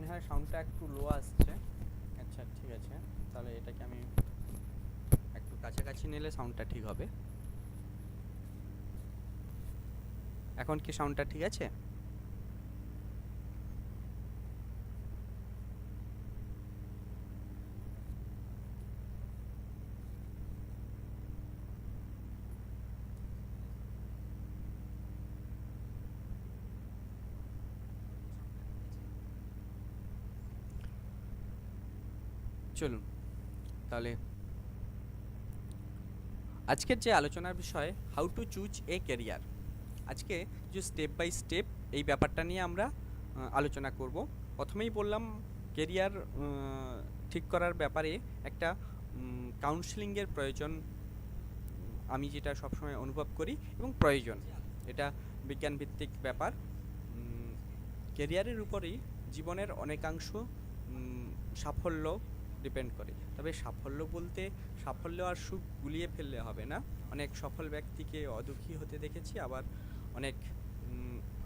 মনে হয় সাউন্ডটা একটু লো আসছে। আচ্ছা ঠিক আছে, তাহলে এটাকে আমি একটু কাছাকাছি নিলে সাউন্ডটা ঠিক হবে। এখন কি সাউন্ডটা ঠিক আছে? চলুন তাহলে আজকের যে আলোচনার বিষয় how to choose a career. আজকে যে স্টেপ বাই স্টেপ এই ব্যাপারটা নিয়ে আমরা আলোচনা করব। প্রথমেই বললাম কেরিয়ার ঠিক করার ব্যাপারে একটা কাউন্সেলিংয়ের প্রয়োজন, আমি যেটা সবসময় অনুভব করি এবং প্রয়োজন। এটা বিজ্ঞানভিত্তিক ব্যাপার। কেরিয়ারের উপরেই জীবনের অনেকাংশ সাফল্য ডিপেন্ড করে। তবে সাফল্য বলতে সাফল্য আর সুখ গুলিয়ে ফেললে হবে না। অনেক সফল ব্যক্তিকে অদুঃখী হতে দেখেছি, আবার অনেক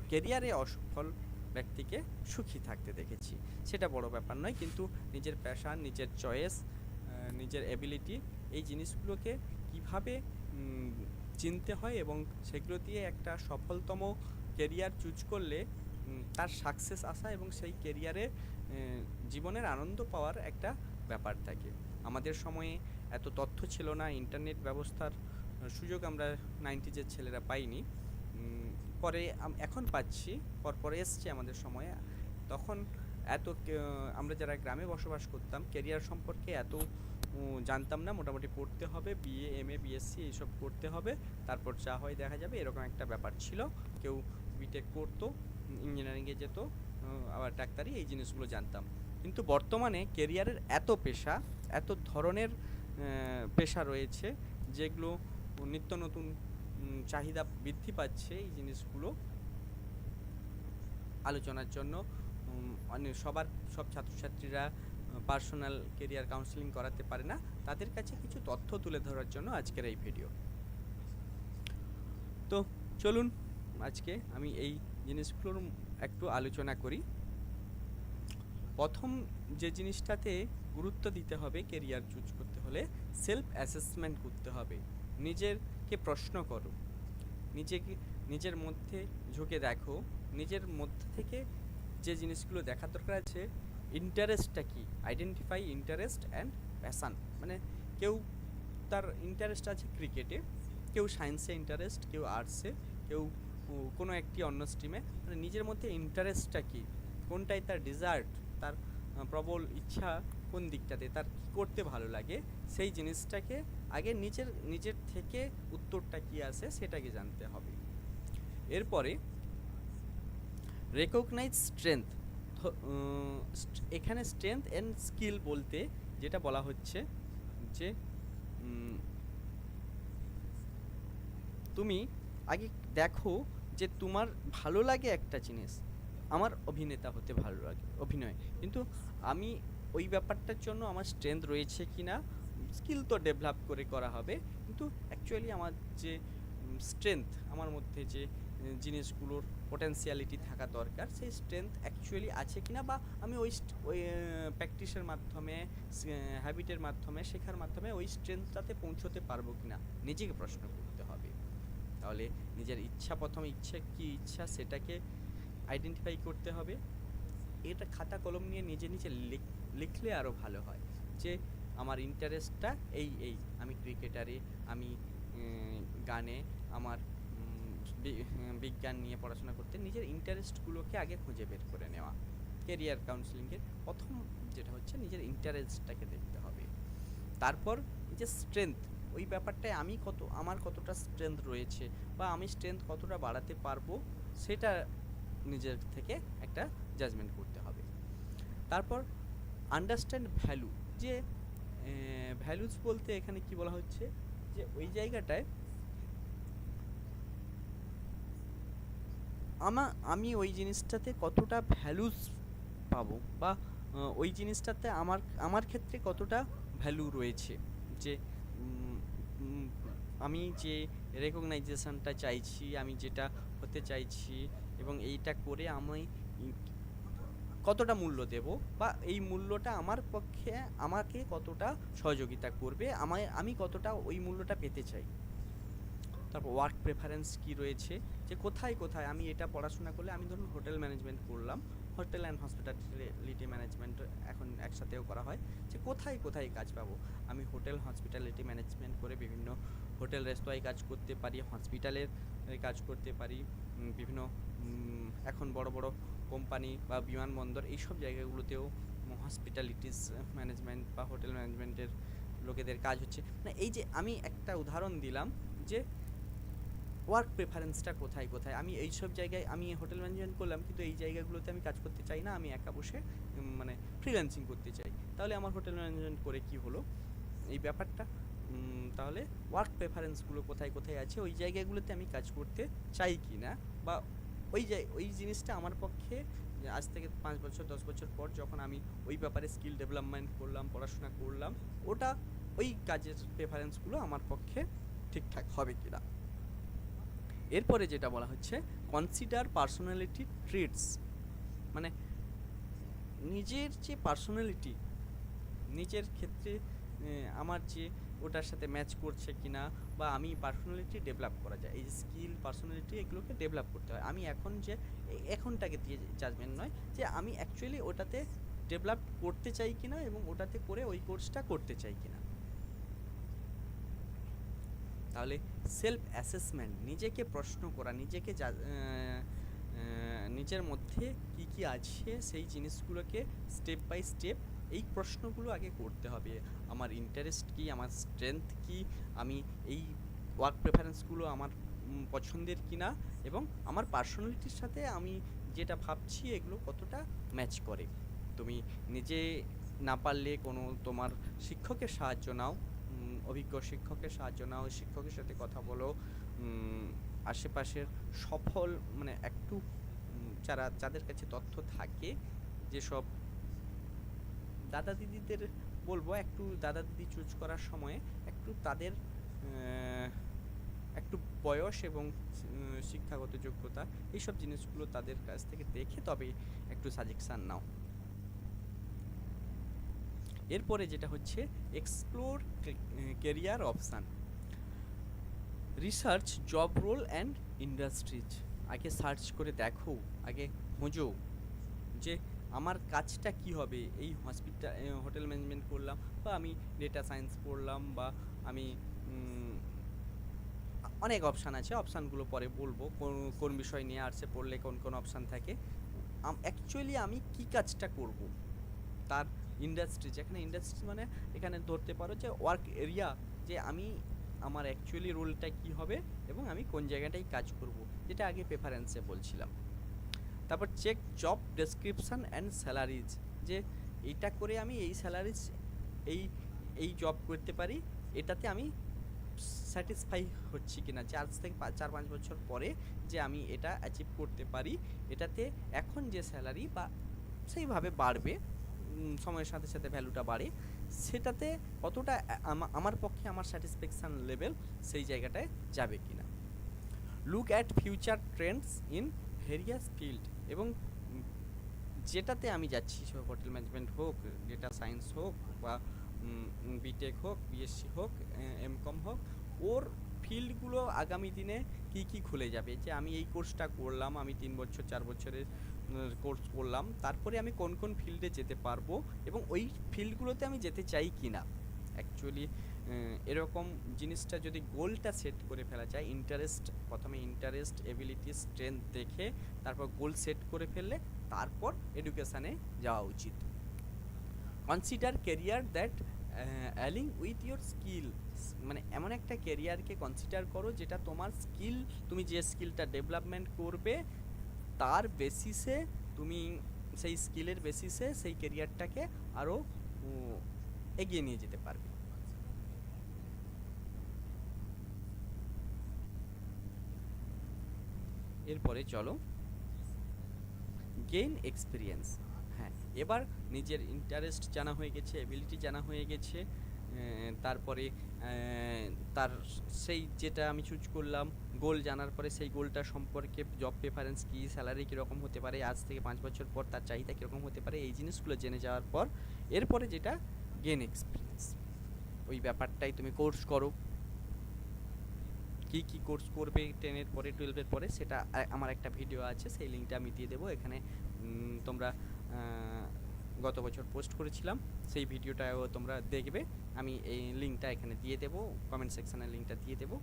কেরিয়ারে অসফল ব্যক্তিকে সুখী থাকতে দেখেছি। সেটা বড় ব্যাপার নয়, কিন্তু নিজের প্যাশন, নিজের চয়েস, নিজের এবিলিটি, এই জিনিসগুলোকে কিভাবে চিনতে হয় এবং সেগুলো দিয়ে একটা সফলতম কেরিয়ার চুজ করলে তার সাকসেস আসা এবং সেই কেরিয়ারে জীবনের আনন্দ পাওয়ার একটা ব্যাপার থাকে। আমাদের সময়ে এত তথ্য ছিল না, ইন্টারনেট ব্যবস্থার সুযোগ আমরা 90s ছেলেরা পাইনি। পরে এখন পাচ্ছি, পরে এসছে আমাদের সময়ে। তখন আমরা যারা গ্রামে বসবাস করতাম কেরিয়ার সম্পর্কে এত জানতাম না। মোটামুটি পড়তে হবে, বিএ, এমএ, বিএসসি এইসব করতে হবে, তারপর যা হয় দেখা যাবে, এরকম একটা ব্যাপার ছিল। কেউ বিটেক করতো, ইঞ্জিনিয়ারিংয়ে যেত, আবার ডাক্তারি, এই জিনিসগুলো জানতাম। কিন্তু বর্তমানে কেরিয়ারের এত পেশা, এত ধরনের পেশা রয়েছে যেগুলো নিত্য নতুন চাহিদা বৃদ্ধি পাচ্ছে। এই জিনিসগুলো আলোচনার জন্য সব ছাত্রছাত্রীরা পার্সোনাল কেরিয়ার কাউন্সেলিং করাতে পারে না, তাদের কাছে কিছু তথ্য তুলে ধরার জন্য আজকের এই ভিডিও। তো চলুন আজকে আমি এই জিনিসগুলোর একটু আলোচনা করি। প্রথম যে জিনিসটাতে গুরুত্ব দিতে হবে কেরিয়ার চুজ করতে হলে, সেলফ অ্যাসেসমেন্ট করতে হবে। নিজেকে প্রশ্ন করো, নিজের মধ্যে ঝুঁকে দেখো, নিজের মধ্যে থেকে যে জিনিসগুলো দেখার দরকার আছে। ইন্টারেস্টটা কি, আইডেন্টিফাই ইন্টারেস্ট অ্যান্ড প্যাশান। মানে কেউ তার ইন্টারেস্ট আছে ক্রিকেটে, কেউ সায়েন্সে ইন্টারেস্ট, কেউ আর্টসে, কেউ কোনো একটি অন্য স্ট্রিমে। মানে নিজের মধ্যে ইন্টারেস্টটা কি, কোনটাই তার ডিজার্ট, তার প্রবল ইচ্ছা কোন দিকটাতে, তার কী করতে ভালো লাগে, সেই জিনিসটাকে আগে নিজের থেকে উত্তরটা কী আসে সেটাকে জানতে হবে। এরপরে রেকগনাইজ স্ট্রেংথ। এখানে স্ট্রেংথ অ্যান্ড স্কিল বলতে যেটা বলা হচ্ছে যে তুমি আগে দেখো যে তোমার ভালো লাগে একটা জিনিস। আমার অভিনেতা হতে ভালো লাগে, অভিনয়, কিন্তু আমি ওই ব্যাপারটার জন্য আমার স্ট্রেংথ রয়েছে কি না, স্কিল তো ডেভেলপ করে করা হবে, কিন্তু অ্যাকচুয়ালি আমার যে স্ট্রেংথ, আমার মধ্যে যে জিনিসগুলোর পোটেন্সিয়ালিটি থাকা দরকার, সেই স্ট্রেংথ অ্যাকচুয়ালি আছে কিনা, বা আমি ওই প্র্যাকটিসের মাধ্যমে, হ্যাবিটের মাধ্যমে, শেখার মাধ্যমে ওই স্ট্রেংথটাতে পৌঁছতে পারবো কিনা, নিজেকে প্রশ্ন করতে হবে। তাহলে নিজের ইচ্ছা, প্রথম ইচ্ছা সেটাকে আইডেন্টিফাই করতে হবে। এটা খাতা কলম নিয়ে নিজে লিখলে আরও ভালো হয় যে আমার ইন্টারেস্টটা এই আমি ক্রিকেটারে, আমি গানে, আমার বিজ্ঞান নিয়ে পড়াশোনা করতে। নিজের ইন্টারেস্টগুলোকে আগে খুঁজে বের করে নেওয়া। কেরিয়ার কাউন্সেলিংয়ের প্রথম যেটা হচ্ছে নিজের ইন্টারেস্টটাকে দেখতে হবে। তারপর যে স্ট্রেংথ, ওই ব্যাপারটায় আমার কতটা স্ট্রেংথ রয়েছে, বা আমি স্ট্রেংথ কতটা বাড়াতে পারবো, সেটা নিজের থেকে একটা জাজমেন্ট করতে হবে। তারপর আন্ডারস্ট্যান্ড ভ্যালু। যে ভ্যালুস বলতে এখানে কি বলা হচ্ছে, যে ওই জায়গাটায় আমি ওই জিনিসটাতে কতটা ভ্যালুস পাবো, বা ওই জিনিসটাতে আমার ক্ষেত্রে কতটা ভ্যালু রয়েছে। যে আমি যে রেকগনাইজেশনটা চাইছি, আমি যেটা হতে চাইছি, এবং এইটা করে আমি কতটা মূল্য দেব, বা এই মূল্যটা আমার পক্ষে আমাকে কতটা সহযোগিতা করবে, আমি কতটা ওই মূল্যটা পেতে চাই। তারপর ওয়ার্ক প্রেফারেন্স কি রয়েছে, যে কোথায় কোথায় আমি এটা পড়াশোনা করলে, আমি ধরুন হোটেল ম্যানেজমেন্ট করলাম, হোটেল অ্যান্ড হসপিটালিটি ম্যানেজমেন্ট এখন একসাথেও করা হয়, যে কোথায় কোথায় কাজ পাবো। আমি হোটেল হসপিটালিটি ম্যানেজমেন্ট করে বিভিন্ন হোটেল রেস্তোরাঁয় কাজ করতে পারি, হসপিটালের কাজ করতে পারি, বিভিন্ন এখন বড় বড় কোম্পানি বা বিমানবন্দর এইসব জায়গাগুলোতেও হসপিটালিটিস ম্যানেজমেন্ট বা হোটেল ম্যানেজমেন্টের লোকেদের কাজ হচ্ছে। মানে এই যে আমি একটা উদাহরণ দিলাম যে ওয়ার্ক প্রেফারেন্সটা কোথায় কোথায়, আমি এইসব জায়গায় আমি হোটেল ম্যানেজমেন্ট করলাম, কিন্তু এই জায়গাগুলোতে আমি কাজ করতে চাই না, আমি একা বসে মানে ফ্রিল্যান্সিং করতে চাই, তাহলে আমার হোটেল ম্যানেজমেন্ট করে কি হলো এই ব্যাপারটা। তাহলে ওয়ার্ক প্রেফারেন্সগুলো কোথায় কোথায় আছে, ওই জায়গাগুলোতে আমি কাজ করতে চাই কি না, বা ওই জিনিসটা আমার পক্ষে আজ থেকে 5 বছর 10 বছর পর যখন আমি ওই ব্যাপারে স্কিল ডেভেলপমেন্ট করলাম, পড়াশোনা করলাম, ওটা ওই কাজের প্রেফারেন্সগুলো আমার পক্ষে ঠিকঠাক হবে কিনা। এরপরে যেটা বলা হচ্ছে কনসিডার পার্সোনালিটি ট্রিটস, মানে নিজের যে পার্সোনালিটি, নিজের ক্ষেত্রে আমার যে ওটার সাথে ম্যাচ করছে কিনা, বা আমি পার্সোনালিটি ডেভেলপ করা যায়, এই যে স্কিল পার্সোনালিটি এগুলোকে ডেভেলপ করতে হয়। আমি এখন যে এখনটাকে দিয়ে জাজমেন্ট নয়, যে আমি অ্যাকচুয়ালি ওটাতে ডেভেলপ করতে চাই কিনা এবং ওটাতে করে ওই কোর্সটা করতে চাই কিনা। তাহলে সেলফ অ্যাসেসমেন্ট, নিজেকে প্রশ্ন করা, নিজেকে নিজের মধ্যে কি কি আছে সেই জিনিসগুলোকে স্টেপ বাই স্টেপ এই প্রশ্নগুলো আগে করতে হবে। আমার ইন্টারেস্ট কি, আমার স্ট্রেংথ কি, আমি এই ওয়ার্ক প্রেফারেন্সগুলো আমার পছন্দের কিনা, এবং আমার পার্সোনালিটির সাথে আমি যেটা ভাবছি এগুলো কতটা ম্যাচ করে। তুমি নিজে না পারলে কোনো তোমার শিক্ষকের সাহায্য নাও, অভিজ্ঞ শিক্ষকের সাহায্য নাও, শিক্ষকের সাথে কথা বলো, আশেপাশের সফল মানে একটু যাদের কাছে তথ্য থাকে, যেসব দাদা দিদিদের বলবো, একটু দাদা দিদি চুজ করার সময় একটু তাদের একটু বয়স এবং শিক্ষাগত যোগ্যতা এইসব জিনিসগুলো তাদের কাছ থেকে দেখে তবে একটু সাজেশান নাও। এরপরে যেটা হচ্ছে explore career option, research job role and industries, আগে সার্চ করে দেখো, আগে খোঁজো যে আমার কাজটা কি হবে, এই হোটেল ম্যানেজমেন্ট করলাম, বা আমি ডেটা সায়েন্স পড়লাম, বা আমি অনেক অপশান আছে, অপশানগুলো পরে বলবো কোন বিষয় নিয়ে আর্টসে পড়লে কোন কোন অপশান থাকে। অ্যাকচুয়ালি আমি কি কাজটা করব, তার ইন্ডাস্ট্রি, যেখানে ইন্ডাস্ট্রি মানে এখানে ধরতে পারো যে ওয়ার্ক এরিয়া, যে আমি আমার অ্যাকচুয়ালি রোলটা কি হবে এবং আমি কোন জায়গাটায় কাজ করব, যেটা আগে প্রেফারেন্সে বলছিলাম। তারপর check job description and salaries, যে এইটা করে আমি এই স্যালারিজ এই এই জব করতে পারি, এটাতে আমি স্যাটিসফাই হচ্ছি কিনা, যে আজ থেকে 4-5 বছর পরে যে আমি এটা অ্যাচিভ করতে পারি, এটাতে এখন যে স্যালারি বা সেইভাবে বাড়বে, সময়ের সাথে সাথে ভ্যালুটা বাড়ে, সেটাতে কতটা আমার পক্ষে আমার স্যাটিসফ্যাকশান লেভেল সেই জায়গাটায় যাবে কিনা। Look at future Trends in various field, এবং যেটাতে আমি যাচ্ছি, সে হোটেল ম্যানেজমেন্ট হোক, ডেটা সায়েন্স হোক, বা বিটেক হোক, বিএসসি হোক, এমকম হোক, ওর ফিল্ডগুলো আগামী দিনে কি কি খুলে যাবে, যে আমি এই কোর্সটা করলাম, আমি 3 বছর 4 বছরের কোর্স করলাম, তারপরে আমি কোন কোন ফিল্ডে যেতে পারবো এবং ওই ফিল্ডগুলোতে আমি যেতে চাই কি না। অ্যাকচুয়ালি এরকম জিনিসটা যদি গোলটা সেট করে ফেলা যায়, প্রথমে ইন্টারেস্ট, এবিলিটি, স্ট্রেংথ দেখে তারপর গোল সেট করে ফেললে তারপর এডুকেশানে যাওয়া উচিত। Consider career that align with your skill, মানে এমন একটা কেরিয়ারকে কনসিডার করো যেটা তোমার স্কিল, তুমি যে স্কিলটা ডেভেলপমেন্ট করবে তার বেসিসে, তুমি সেই স্কিলের বেসিসে সেই কেরিয়ারটাকে আরও এগিয়ে নিয়ে যেতে পারবে। এরপরে চলো গেইন এক্সপিরিয়েন্স। হ্যাঁ, এবার নিজের ইন্টারেস্ট জানা হয়ে গেছে, এবিলিটি জানা হয়ে গেছে, তারপরে তার সেই যেটা আমি চুজ করলাম, গোল জানার পরে সেই গোলটা সম্পর্কে জব প্রেফারেন্স কী, স্যালারি কীরকম হতে পারে, আজ থেকে 5 বছর পর তার চাহিদা কীরকম হতে পারে, এই জিনিসগুলো জেনে যাওয়ার পর এরপরে যেটা গেন এক্সপিরিয়েন্স, ওই ব্যাপারটাই তুমি কোর্স করো। কি কি কোর্স করবে 10-এর পরে 12-এর পরে সেটা আমার একটা ভিডিও আছে, সেই লিঙ্কটা আমি দিয়ে দেবো এখানে। তোমরা গত বছর পোস্ট করেছিলাম, সেই ভিডিওটাও তোমরা দেখবে, আমি এই লিঙ্কটা এখানে দিয়ে দেবো, কমেন্ট সেকশানে লিঙ্কটা দিয়ে দেবো।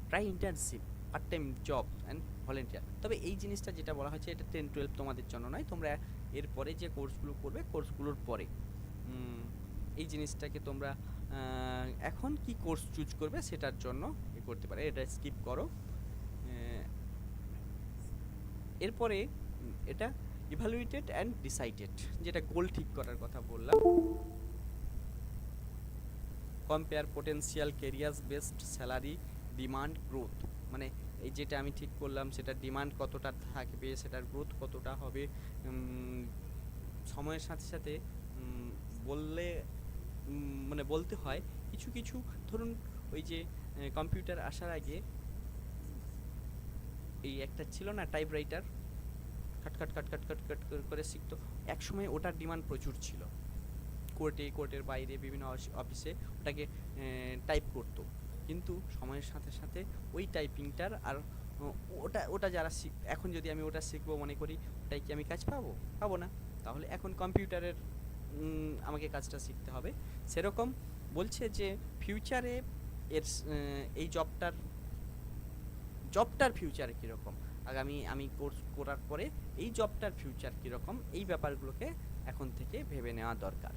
Try internship, part time job and volunteer. তবে এই জিনিসটা যেটা বলা হয়েছে এটা 10-12 তোমাদের জন্য নয়, তোমরা এরপরে যে কোর্সগুলো করবে কোর্সগুলোর পরে এই জিনিসটাকে তোমরা এখন কি কোর্স চুজ করবে সেটার জন্য করতে পারে, এটা স্কিপ করো। এরপরে এটা ইভালুয়েটেড অ্যান্ড ডিসাইডেড, যেটা গোল ঠিক করার কথা বললাম। Compare potential careers based salary demand growth, মানে এই যেটা আমি ঠিক করলাম সেটার ডিমান্ড কতটা থাকবে, সেটার গ্রোথ কতটা হবে। সময়ের সাথে সাথে বললে মানে বলতে হয় কিছু কিছু, ধরুন ওই যে কম্পিউটার আসার আগে এই একটা ছিল না টাইপরাইটার, কাট কাট কাট কাট কাট কাট করে শিখতো, একসময় ওটার ডিমান্ড প্রচুর ছিল, কোর্টের বাইরে বিভিন্ন অফিসে ওটাকে টাইপ করতো। কিন্তু সময়ের সাথে সাথে ওই টাইপিংটার আর ওটা যারা এখন যদি আমি ওটা শিখবো মনে করি, ওটাই কি আমি কাজ পাবো? পাবো না। তাহলে এখন কম্পিউটারের আমাকে কাজটা শিখতে হবে। সেরকম বলছে যে ফিউচারে এর এই জবটার ফিউচারে কীরকম, আগামী আমি কোর্স করার পরে এই জবটার ফিউচার কীরকম, এই ব্যাপারগুলোকে এখন থেকে ভেবে নেওয়া দরকার।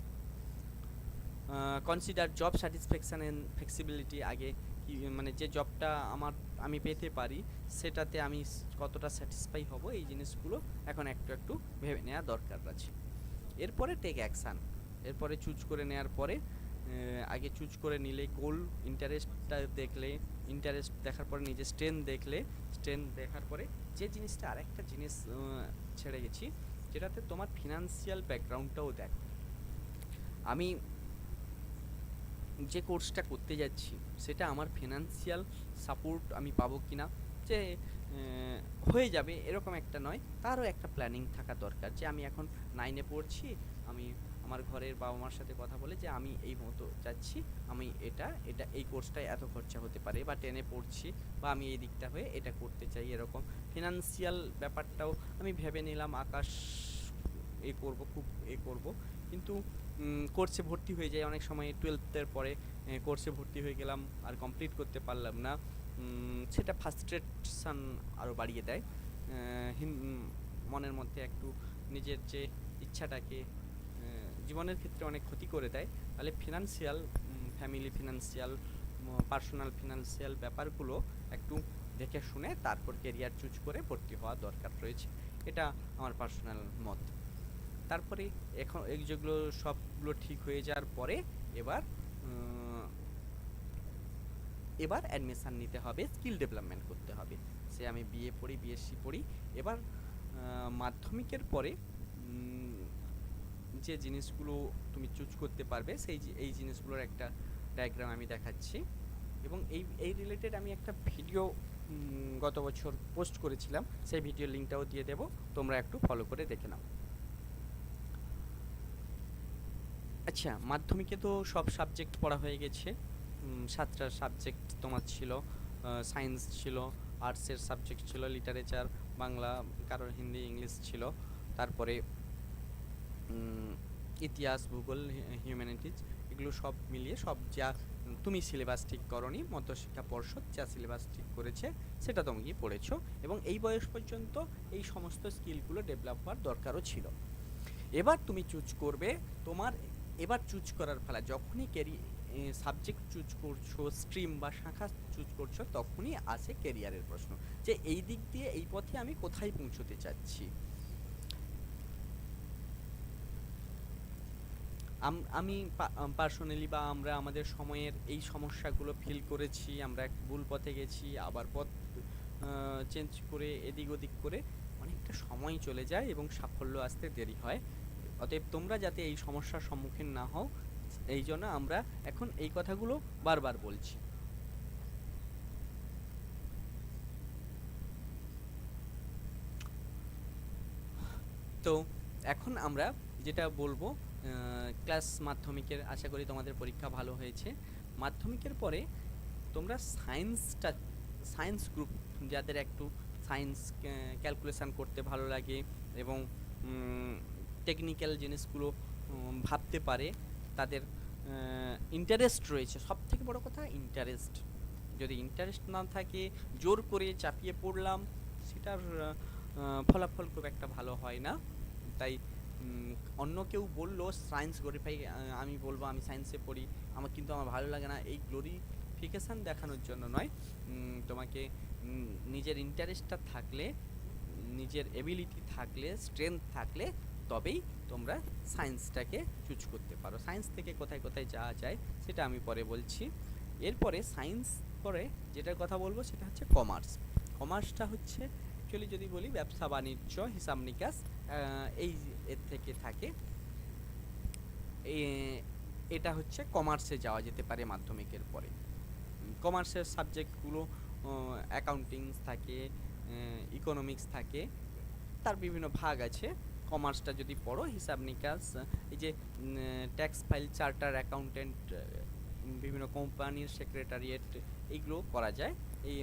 Consider job satisfaction and flexibility, আগে কি মানে যে জবটা আমি পেতে পারি সেটাতে আমি কতটা স্যাটিসফাই হব, এই জিনিসগুলো এখন একটু একটু ভেবে নেওয়া দরকার আছে। এরপরে টেক অ্যাকশান, এরপরে চুজ করে নেওয়ার পরে আগে চুজ করে নিলে গোল, ইন্টারেস্টটা দেখলে, ইন্টারেস্ট দেখার পরে নিজের স্ট্রেন্থ দেখলে, স্ট্রেন্থ দেখার পরে যে জিনিসটা আরেকটা জিনিস ছেড়ে গেছি, যেটাতে তোমার ফিনান্সিয়াল ব্যাকগ্রাউন্ডটাও দেখো। আমি যে কোর্সটা করতে যাচ্ছি সেটা আমার ফিনান্সিয়াল সাপোর্ট আমি পাবো কি না, যে হয়ে যাবে এরকম একটা নয়, তারও একটা প্ল্যানিং থাকা দরকার। যে আমি এখন 9-এ পড়ছি, আমি আমার ঘরের বাবা মার সাথে কথা বলে যে আমি এই মতো যাচ্ছি, আমি এটা এই কোর্সটায় এত খরচা হতে পারে, বা 10-এ পড়ছি বা আমি এই দিকটা হয়ে এটা করতে চাই, এরকম ফিনান্সিয়াল ব্যাপারটাও আমি ভেবে নিলাম। আকাশ করব, খুব করব, কিন্তু কোর্সে ভর্তি হয়ে যায় অনেক সময়, 12-এর পরে কোর্সে ভর্তি হয়ে গেলাম আর কমপ্লিট করতে পারলাম না, সেটা ফ্রাস্ট্রেশন আরও বাড়িয়ে দেয়, মনের মধ্যে একটু নিজের যে ইচ্ছাটাকে জীবনের ক্ষেত্রে অনেক ক্ষতি করে দেয়। তাহলে financial, family financial, personal financial ব্যাপারগুলো একটু দেখে শুনে তারপর কেরিয়ার চুজ করে ভর্তি হওয়া দরকার রয়েছে, এটা আমার পার্সোনাল মত। তারপরে এখন এই যেগুলো সবগুলো ঠিক হয়ে যাওয়ার পরে এবার অ্যাডমিশান নিতে হবে, স্কিল ডেভেলপমেন্ট করতে হবে। সে আমি বিএ পড়ি, বিএসসি পড়ি, এবার মাধ্যমিকের পরে যে জিনিসগুলো তুমি চুজ করতে পারবে এই জিনিসগুলোর একটা ডায়াগ্রাম আমি দেখাচ্ছি, এবং এই রিলেটেড আমি একটা ভিডিও গত বছর পোস্ট করেছিলাম, সেই ভিডিও লিঙ্কটাও দিয়ে দেবো, তোমরা একটু ফলো করে দেখে নাও। আচ্ছা, মাধ্যমিকে তো সব সাবজেক্ট পড়া হয়ে গেছে, 7টা সাবজেক্ট তোমার ছিল, সায়েন্স ছিল, আর্টসের সাবজেক্ট ছিল, লিটারেচার, বাংলা, কারোর হিন্দি, ইংলিশ ছিল, তারপরে ইতিহাস, ভূগোল, হিউম্যানিটিজ, এগুলো সব মিলিয়ে সব যা তুমি সিলেবাস ঠিক করনি, মধ্যশিক্ষা পর্ষদ যা সিলেবাস ঠিক করেছে সেটা তুমি পড়েছো, এবং এই বয়স পর্যন্ত এই সমস্ত স্কিলগুলো ডেভেলপ হওয়ার দরকারও ছিল। এবার তুমি চুজ করবে, তোমার এবার চুজ করার ফলে যখনই সাবজেক্ট চুজ করছো, স্ট্রিম বা শাখা চুজ করছো, তখনই আসে কেরিয়ারের প্রশ্ন, যে এই দিক দিয়ে এই পথে আমি কোথায় পৌঁছতে চাচ্ছি। আমি পার্সোনালি বা আমরা আমাদের সময়ের এই সমস্যাগুলো ফিল করেছি, আমরা এক ভুল পথে গেছি, আবার পথ চেঞ্জ করে এদিক ওদিক করে অনেকটা সময় চলে যায় এবং সাফল্য আসতে দেরি হয়। অতএব তোমরা যাতে এই সমস্যার সম্মুখীন না হও, এই জন্য আমরা এখন এই কথাগুলো বারবার বলছি। তো এখন আমরা যেটা বলবো, ক্লাস মাধ্যমিকের আশা করি তোমাদের পরীক্ষা ভালো হয়েছে। মাধ্যমিকের পরে তোমরা সায়েন্স গ্রুপ, যাদের একটু সায়েন্স ক্যালকুলেশন করতে ভালো লাগে এবং টেকনিক্যাল জিনিসগুলো ভাবতে পারে, তাদের ইন্টারেস্ট রয়েছে, সব থেকে বড় কথা ইন্টারেস্ট। যদি ইন্টারেস্ট না থাকে, জোর করে চাপিয়ে পড়লাম, সেটার ফলাফল খুব একটা ভালো হয় না। তাই অন্য কেউ বললো সায়েন্স গ্লোরিফাই, আমি বলবো আমি সায়েন্সে পড়ি, কিন্তু আমার ভালো লাগে না, এই গ্লোরিফিকেশান দেখানোর জন্য নয়। তোমাকে নিজের ইন্টারেস্টটা থাকলে, নিজের এবিলিটি থাকলে, স্ট্রেংথ থাকলে, তবেই তোমরা সায়েন্সটাকে চুজ করতে পারো। সায়েন্স থেকে কোথায় কোথায় যাওয়া যায় সেটা আমি পরে বলছি। এরপরে সায়েন্স পরে যেটার কথা বলবো সেটা হচ্ছে কমার্স। কমার্সটা হচ্ছে অ্যাকচুয়ালি যদি বলি ব্যবসা বাণিজ্য, হিসাব নিকাশ, এই এর থেকে থাকে। এটা হচ্ছে কমার্সে যাওয়া যেতে পারে মাধ্যমিকের পরে। কমার্সের সাবজেক্টগুলো অ্যাকাউন্টিংস থাকে, ইকোনমিক্স থাকে, তার বিভিন্ন ভাগ আছে। কমার্সটা যদি পড়ো, হিসাব নিকাশ, এই যে ট্যাক্স ফাইল, চার্টার অ্যাকাউন্টেন্ট, বিভিন্ন কোম্পানির সেক্রেটারিয়েট, এইগুলো করা যায়। এই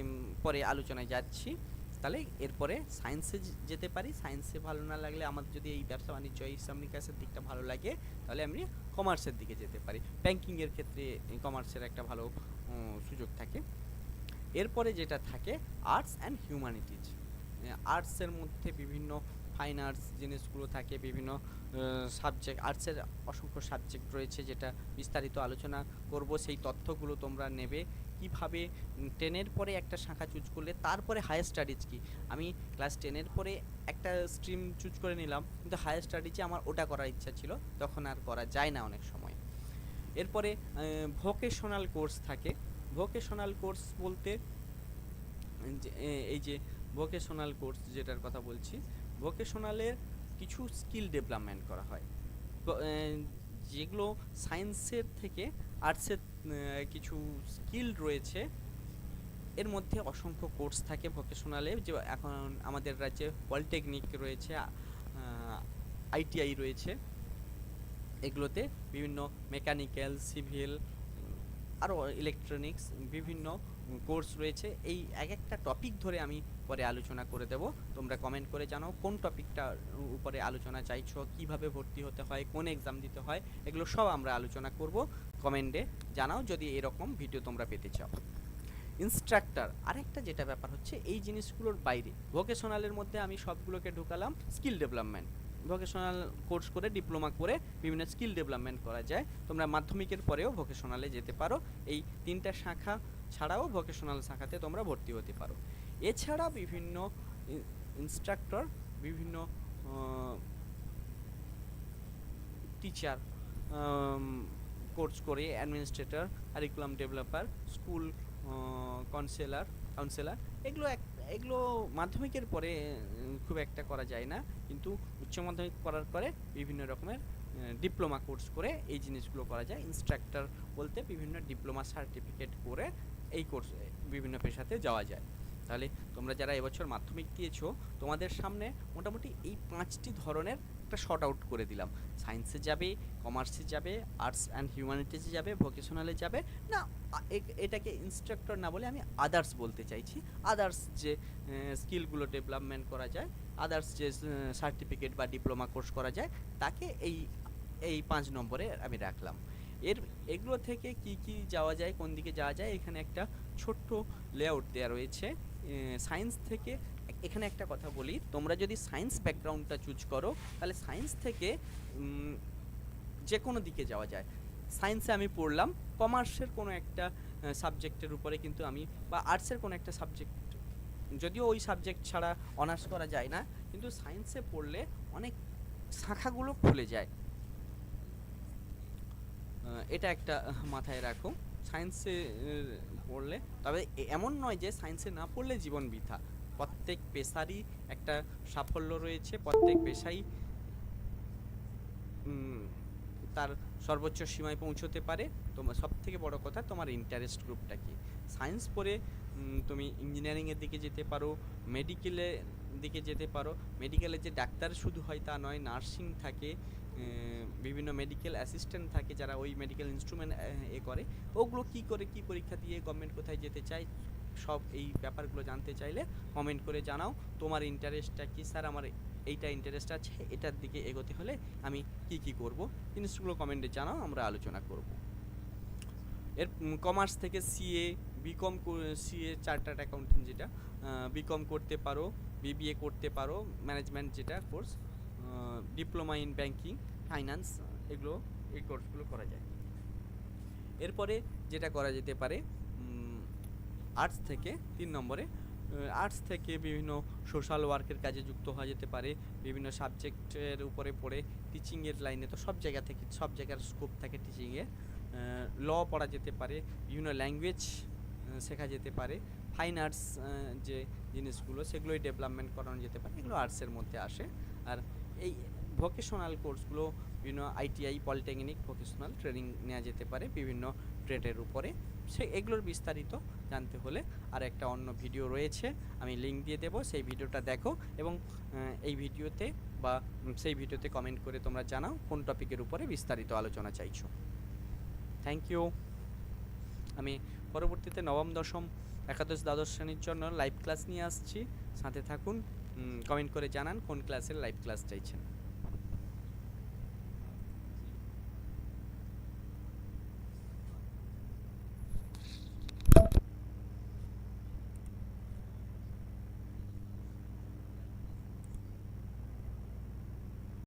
পরে আলোচনায় যাচ্ছি। তাহলে এরপরে সায়েন্সে যেতে পারি। সায়েন্সে ভালো না লাগলে, আমার যদি এই ব্যবসা বাণিজ্য, হিসাব নিকাশের দিকটা ভালো লাগে, তাহলে আমি কমার্সের দিকে যেতে পারি। ব্যাংকিংয়ের ক্ষেত্রে কমার্সের একটা ভালো সুযোগ থাকে। এরপরে যেটা থাকে আর্টস অ্যান্ড হিউম্যানিটিজ। আর্টসের মধ্যে বিভিন্ন ফাইন আর্টস জিনিসগুলো থাকে, বিভিন্ন সাবজেক্ট, আর্টসের অসংখ্য সাবজেক্ট রয়েছে, যেটা বিস্তারিত আলোচনা করব। সেই তথ্যগুলো তোমরা নেবে কিভাবে। 10-এর পরে একটা শাখা চুজ করলে তারপরে হায়ার স্টাডিজ কি, আমি ক্লাস 10-এর পরে একটা স্ট্রিম চুজ করে নিলাম, কিন্তু হায়ার স্টাডিজে আমার ওটা করার ইচ্ছা ছিল, তখন আর করা যায় না অনেক সময়। এরপরে ভোকেশনাল কোর্স থাকে। ভোকেশনাল কোর্স বলতে এই যে ভোকেশনাল কোর্স যেটার কথা বলছি, ভোকেশনালের কিছু স্কিল ডেভেলপমেন্ট করা হয়, যেগুলো সায়েন্সের থেকে আর্টসের কিছু স্কিল রয়েছে। এর মধ্যে অসংখ্য কোর্স থাকে ভোকেশনালে, যে এখন আমাদের রাজ্যে পলিটেকনিক রয়েছে, আইটিআই রয়েছে। এগুলোতে বিভিন্ন মেকানিক্যাল, সিভিল, আরও ইলেকট্রনিক্স বিভিন্ন কোর্স রয়েছে। এই এক একটা টপিক ধরে আমি পরে আলোচনা করে দেব। তোমরা কমেন্ট করে জানাও কোন টপিকটার উপরে আলোচনা চাইছো, কিভাবে ভর্তি হতে হয়, কোন এক্সাম দিতে হয়, এগুলো সব আমরা আলোচনা করব। কমেন্টে জানাও যদি এরকম ভিডিও তোমরা পেতে চাও। ইনস্ট্রাক্টর আরেকটা যেটা ব্যাপার হচ্ছে, এই জিনিসগুলোর বাইরে ভোকেশনালের মধ্যে আমি সবগুলোকে ঢুকালাম। স্কিল ডেভেলপমেন্ট, ভোকেশনাল কোর্স করে, ডিপ্লোমা করে বিভিন্ন স্কিল ডেভেলপমেন্ট করা যায়। তোমরা মাধ্যমিকের পরেও ভোকেশনালে যেতে পারো। এই তিনটা শাখা ছাড়াও ভোকেশনাল শাখাতে তোমরা ভর্তি হতে পারো। এছাড়া বিভিন্ন ইনস্ট্রাক্টর, বিভিন্ন টিচার কোর্স করে, administrator, curriculum developer, school counsellor, এগুলো মাধ্যমিকের পরে খুব একটা করা যায় না, কিন্তু উচ্চ মাধ্যমিক করার পরে বিভিন্ন রকমের ডিপ্লোমা কোর্স করে এই জিনিসগুলো করা যায়। ইনস্ট্রাক্টর বলতে বিভিন্ন ডিপ্লোমা সার্টিফিকেট করে এই কোর্স বিভিন্ন পেশাতে যাওয়া যায়। তাহলে তোমরা যারা এবছর মাধ্যমিক দিয়েছো, তোমাদের সামনে মোটামুটি এই 5টি ধরনের একটা শর্ট আউট করে দিলাম। সায়েন্সে যাবে, কমার্সে যাবে, আর্টস অ্যান্ড হিউম্যানিটিসে যাবে, ভোকেশনালে যাবে না, এটাকে ইনস্ট্রাক্টর না বলে আমি আদার্স বলতে চাইছি। আদার্স যে স্কিলগুলো ডেভেলপমেন্ট করা যায়, আদার্স যে সার্টিফিকেট বা ডিপ্লোমা কোর্স করা যায়, তাকে এই 5 নম্বরে আমি রাখলাম। এগুলো থেকে কি কি যাওয়া যায়, কোন দিকে যাওয়া যায়, এখানে একটা ছোট্ট লেআউট দেওয়া রয়েছে। সায়েন্স থেকে এখানে একটা কথা বলি, তোমরা যদি সায়েন্স ব্যাকগ্রাউন্ডটা চুজ করো, তাহলে সায়েন্স থেকে যে কোনো দিকে যাওয়া যায়। সায়েন্সে আমি পড়লাম, কমার্সের কোনো একটা সাবজেক্টের উপরে কিন্তু আমি, বা আর্টসের কোনো একটা সাবজেক্ট, যদিও ওই সাবজেক্ট ছাড়া অনার্স করা যায় না, কিন্তু সায়েন্সে পড়লে অনেক শাখাগুলো খুলে যায়। এটা একটা মাথায় রাখো। সায়েন্সে পড়লে, তবে এমন নয় যে সায়েন্সে না পড়লে জীবন বৃথা। প্রত্যেক পেশারই একটা সাফল্য রয়েছে, প্রত্যেক পেশাই তার সর্বোচ্চ সীমায় পৌঁছতে পারে। তোমার সবথেকে বড় কথা তোমার ইন্টারেস্ট গ্রুপটা কি। সায়েন্স পড়ে তুমি ইঞ্জিনিয়ারিংয়ের দিকে যেতে পারো, মেডিকেলের দিকে যেতে পারো। মেডিকেলে যে ডাক্তার শুধু হয় তা নয়, নার্সিং থাকে, বিভিন্ন মেডিকেল অ্যাসিস্ট্যান্ট থাকে যারা ওই মেডিকেল ইনস্ট্রুমেন্ট করে। ওগুলো কি করে, কি পরীক্ষা দিয়ে গভর্নমেন্ট কোথায় যেতে চায়, সব এই ব্যাপারগুলো জানতে চাইলে কমেন্ট করে জানাও তোমার ইন্টারেস্টটা কি। স্যার আমার এইটা ইন্টারেস্ট আছে, এটার দিকে এগোতে হলে আমি কি কি করব, জিনিসগুলো কমেন্টে জানাও, আমরা আলোচনা করব। এর কমার্স থেকে CA, BCom, CA chartered accountant যেটা, বিকম করতে পারো, বিবিএ করতে পারো, ম্যানেজমেন্ট যেটা course, diploma in banking, finance, এগুলো এই কোর্সগুলো করা যায়। এরপরে যেটা করা যেতে পারে আর্টস থেকে 3 নম্বরে, আর্টস থেকে বিভিন্ন সোশ্যাল ওয়ার্কের কাজে যুক্ত হওয়া যেতে পারে, বিভিন্ন সাবজেক্টের উপরে পড়ে টিচিংয়ের লাইনে তো সব জায়গা থেকে সব জায়গার স্কোপ থাকে টিচিংয়ে। ল পড়া যেতে পারে, বিভিন্ন ল্যাঙ্গুয়েজ শেখা যেতে পারে, ফাইন আর্টস যে জিনিসগুলো সেগুলোই ডেভেলপমেন্ট করানো যেতে পারে, এগুলো আর্টসের মধ্যে আসে। আর এই ভোকেশনাল কোর্সগুলো বিভিন্ন আইটিআই, পলিটেকনিক, ভোকেশনাল ট্রেনিং নেওয়া যেতে পারে বিভিন্ন ট্রেডের উপরে। এগুলোর বিস্তারিত জানতে হলে আর একটা অন্য ভিডিও রয়েছে, আমি লিঙ্ক দিয়ে দেবো, সেই ভিডিওটা দেখো এবং এই ভিডিওতে বা সেই ভিডিওতে কমেন্ট করে তোমরা জানাও কোন টপিকের উপরে বিস্তারিত আলোচনা চাইছো। Thank you. আমি পরবর্তীতে নবম, দশম, একাদশ, দ্বাদশ শ্রেণীর জন্য লাইভ ক্লাস নিয়ে আসছি, সাথে থাকুন। কমেন্ট করে জানান কোন ক্লাসের লাইভ ক্লাস চাইছেন।